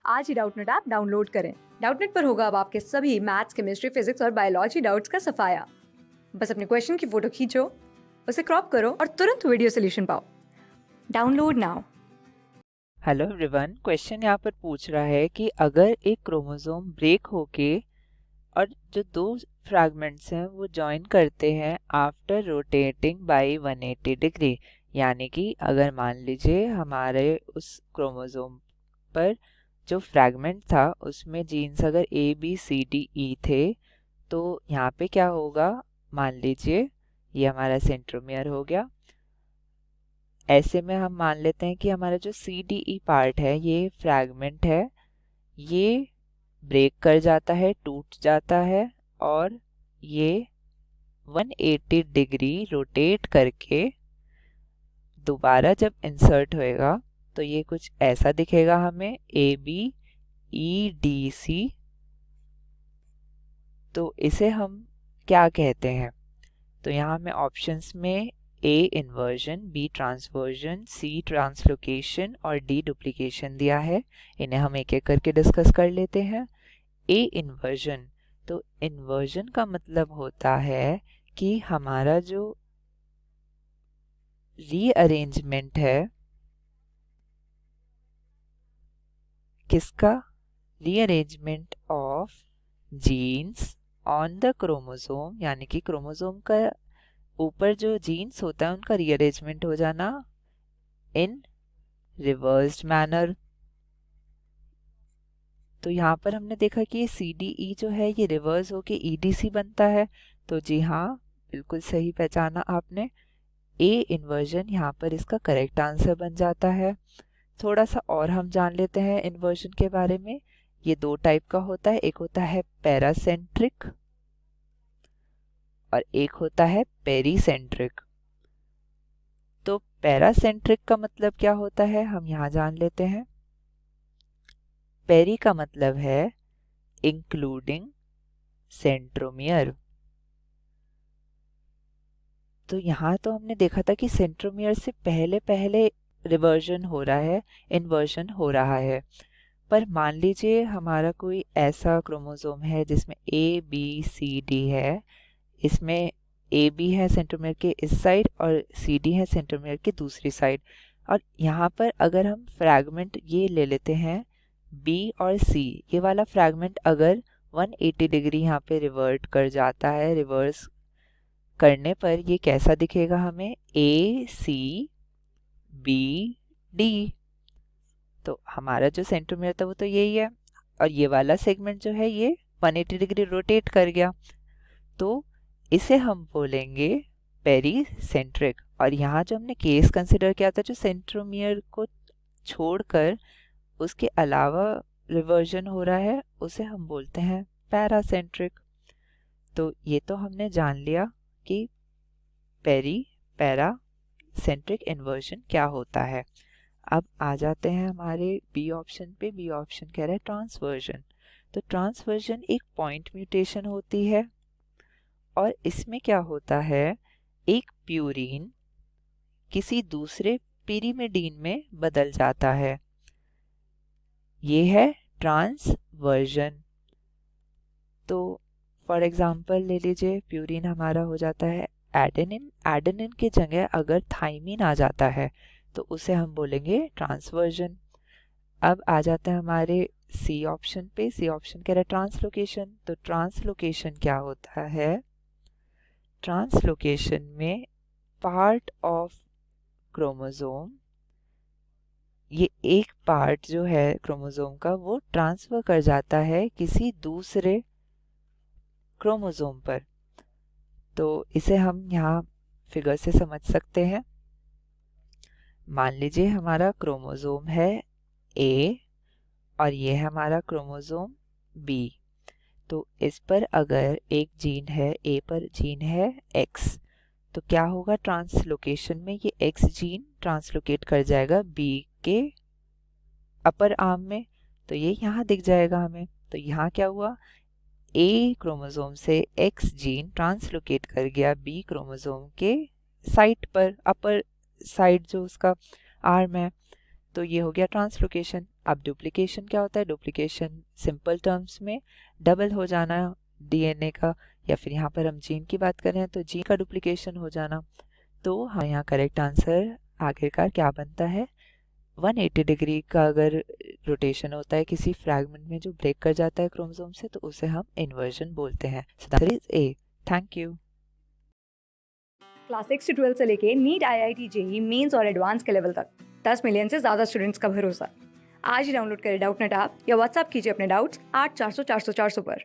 आज ही Doubtnut app download करें। Doubtnut पर होगा अब आपके सभी मैथ्स, केमिस्ट्री, फिजिक्स और बायोलॉजी डाउट्स का सफाया। बस अपने क्वेश्चन की फोटो खींचो, उसे क्रॉप करो और तुरंत वीडियो सोल्यूशन पाओ। Download now. Hello everyone, question यहाँ पर पूछ रहा है कि अगर एक क्रोमोसोम ब्रेक होके और जो दो फ्रैगमेंट्स हैं वो जॉइन करते हैं आफ्टर रोटेटिंग बाय 180 डिग्री, यानी कि अगर मान लीजिए हमारे उस क्रोमोसोम पर जो फ्रैगमेंट था उसमें जीन्स अगर A B C D E थे, तो यहाँ पे क्या होगा। मान लीजिए ये हमारा सेंट्रोमियर हो गया। ऐसे में हम मान लेते हैं कि हमारा जो सी डी ई पार्ट है ये फ्रैगमेंट है, ये ब्रेक कर जाता है, टूट जाता है और ये 180 डिग्री रोटेट करके दोबारा जब इंसर्ट होएगा तो ये कुछ ऐसा दिखेगा हमें, A B E D C. तो इसे हम क्या कहते हैं? तो यहाँ हमें ऑप्शंस में ए इन्वर्जन, बी ट्रांसवर्जन, सी ट्रांसलोकेशन और डी डुप्लीकेशन दिया है। इन्हें हम एक एक करके डिस्कस कर लेते हैं। ए इन्वर्जन, तो इन्वर्जन का मतलब होता है कि हमारा जो रीअरेंजमेंट है, किसका? Rearrangement of genes on the chromosome, यानी कि क्रोमोसोम का ऊपर जो जीन्स होता है उनका रीअरेंजमेंट हो जाना इन रिवर्स्ड मैनर। तो यहाँ पर हमने देखा कि सी डी ई जो है ये रिवर्स होके ई डी सी बनता है। तो जी हाँ, बिल्कुल सही पहचाना आपने। ए इन्वर्जन यहाँ पर इसका करेक्ट आंसर बन जाता है। थोड़ा सा और हम जान लेते हैं इन्वर्जन के बारे में। ये दो टाइप का होता है, एक होता है पैरासेंट्रिक और एक होता है पेरीसेंट्रिक। तो पैरासेंट्रिक का मतलब क्या होता है हम यहाँ जान लेते हैं। पेरी का मतलब है इंक्लूडिंग सेंट्रोमियर। तो यहाँ तो हमने देखा था कि सेंट्रोमियर से पहले पहले रिवर्जन हो रहा है, इन्वर्जन हो रहा है। पर मान लीजिए हमारा कोई ऐसा क्रोमोसोम है जिसमें ए बी सी डी है, इसमें ए बी है सेंट्रोमियर के इस साइड और सी डी है सेंट्रोमियर के दूसरी साइड। और यहाँ पर अगर हम फ्रैगमेंट ये ले लेते हैं बी और सी, ये वाला फ्रैगमेंट अगर 180 डिग्री यहाँ पे रिवर्ट कर जाता है, रिवर्स करने पर ये कैसा दिखेगा हमें? ए सी बी डी। तो हमारा जो सेंट्रोमियर था वो तो यही है और ये वाला सेगमेंट जो है ये 180 डिग्री रोटेट कर गया, तो इसे हम बोलेंगे पेरीसेंट्रिक। और यहाँ जो हमने केस कंसिडर किया था जो सेंट्रोमियर को छोड़कर उसके अलावा रिवर्जन हो रहा है, उसे हम बोलते हैं पैरासेंट्रिक। तो ये तो हमने जान लिया कि पैरासेंट्रिक इन्वर्जन क्या होता है। अब आ जाते हैं हमारे बी ऑप्शन पे। बी ऑप्शन कह रहा है ट्रांसवर्जन। तो ट्रांसवर्जन एक पॉइंट म्यूटेशन होती है और इसमें क्या होता है, एक प्यूरीन किसी दूसरे पिरीमिडीन में बदल जाता है, ये है ट्रांसवर्जन। तो फॉर एग्जांपल ले लीजिए, प्यूरीन हमारा हो जाता है एडेनिन। एडेनिन की जगह अगर थाइमिन आ जाता है तो उसे हम बोलेंगे ट्रांसवर्जन। अब आ जाते हैं हमारे सी ऑप्शन पे। सी ऑप्शन कह रहा है ट्रांसलोकेशन। तो ट्रांसलोकेशन क्या होता है? ट्रांसलोकेशन में पार्ट ऑफ क्रोमोसोम, ये एक पार्ट जो है क्रोमोसोम का वो ट्रांसफर कर जाता है किसी दूसरे क्रोमोसोम पर। तो इसे हम यहाँ फिगर से समझ सकते हैं। मान लीजिए हमारा क्रोमोसोम है ए और ये है हमारा क्रोमोसोम बी। तो इस पर अगर एक जीन है, ए पर जीन है एक्स, तो क्या होगा ट्रांसलोकेशन में? ये एक्स जीन ट्रांसलोकेट कर जाएगा बी के अपर आर्म में, तो ये यहाँ दिख जाएगा हमें। तो यहाँ क्या हुआ, ए क्रोमोसोम से एक्स जीन ट्रांसलोकेट कर गया बी क्रोमोसोम के साइट पर, अपर साइड जो उसका आर्म है। तो ये हो गया ट्रांसलोकेशन। अब डुप्लीकेशन क्या होता है? डुप्लीकेशन सिंपल टर्म्स में डबल हो जाना डीएनए का, या फिर यहाँ पर हम जीन की बात कर रहे हैं तो जीन का डुप्लीकेशन हो जाना। तो हम यहाँ करेक्ट आंसर आखिरकार क्या बनता है? 180 डिग्री का अगर रोटेशन होता है किसी फ्रैगमेंट में जो ब्रेक कर जाता है क्रोमोसोम से, तो उसे हम इन्वर्जन बोलते हैं। So that is a. Thank you. Class 6 से 12 से लेके नीट, IIT, जेई मेंस और एडवांस के लेवल तक 10 मिलियन से ज़्यादा स्टूडेंट्स का भरोसा। आज ही डाउनलोड करें डाउटनेट ऐप या व्हाट्सएप कीजिए अपने डाउट्स 8400 400 400 पर।